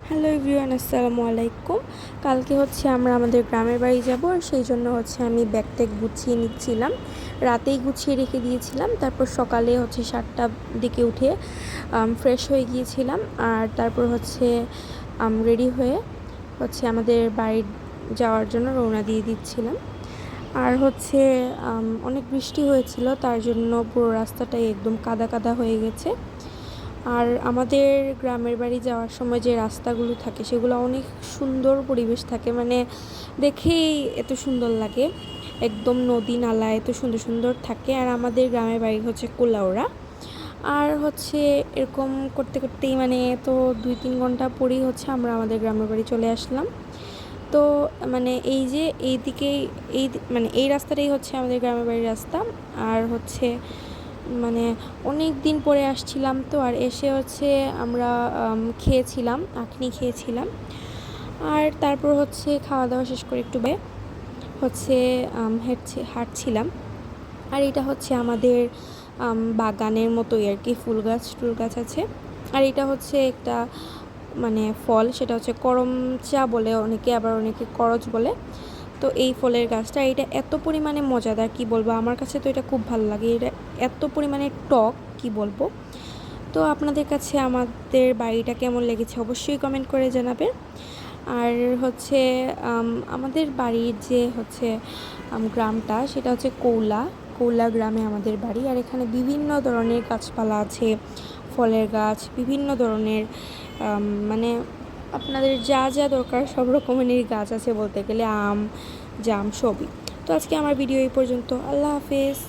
Hello everyone, আসসালামু আলাইকুম। কালকে আমরা আমাদের গ্রামের বাড়ি যাব, আর সেই জন্য আমি ব্যাগ ট্যাগ গুছিয়ে নিচ্ছিলাম। রাতেই গুছিয়ে রেখে দিয়েছিলাম, তারপর সকালে 7টার দিকে উঠে ফ্রেশ হয়ে গিয়েছিলাম। আর তারপর রেডি হয়ে আমাদের বাড়ি যাওয়ার জন্য রওনা দিয়ে দিচ্ছিলাম। আর অনেক বৃষ্টি হয়েছিল, তার জন্য পুরো রাস্তাটাই একদম কাদা কাদা হয়ে গেছে। আর আমাদের গ্রামের বাড়ি যাওয়ার সময় যে রাস্তাগুলো থাকে সেগুলো অনেক সুন্দর পরিবেশ থাকে, মানে দেখেই এত সুন্দর লাগে। একদম নদী নালা এত সুন্দর সুন্দর থাকে। আর আমাদের গ্রামের বাড়ি কোলাউড়া। আর এরকম করতে করতেই তো 2-3 ঘন্টা পরেই আমরা আমাদের গ্রামের বাড়ি চলে আসলাম। তো এই যে এইদিকেই এই রাস্তাটাই আমাদের গ্রামের বাড়ির রাস্তা। আর অনেক দিন পরে আসছিলাম, তো আর এসে আমরা খেয়েছিলাম, আখনি খেয়েছিলাম। আর তারপর খাওয়া দাওয়া শেষ করে একটু হাঁটছিলাম। আর এটা আমাদের বাগানের মতোই আর কি, ফুল গাছ আছে। আর এটা একটা ফল, সেটা করমচা বলে অনেকে, আবার অনেকে করচ বলে। তো এই ফলের গাছটা, এটা এত পরিমাণে মজাদার, কি বলবো, আমার কাছে তো এটা খুব ভালো লাগে। এটা এত পরিমাণে টক, কি বলবো। তো আপনাদের কাছে আমাদের বাড়িটা কেমন লেগেছে অবশ্যই কমেন্ট করে জানাবেন। আর আমাদের বাড়ির যে গ্রামটা, সেটা কৌলা গ্রামে আমাদের বাড়ি। আর এখানে বিভিন্ন ধরনের গাছপালা আছে, ফলের গাছ, বিভিন্ন ধরনের আপনাদের যা যা দরকার সব রকমেরই গাছ আছে বলতে গেলে, আম জাম সবই। তো আজকে আমার ভিডিও এই পর্যন্ত। আল্লাহ হাফেজ।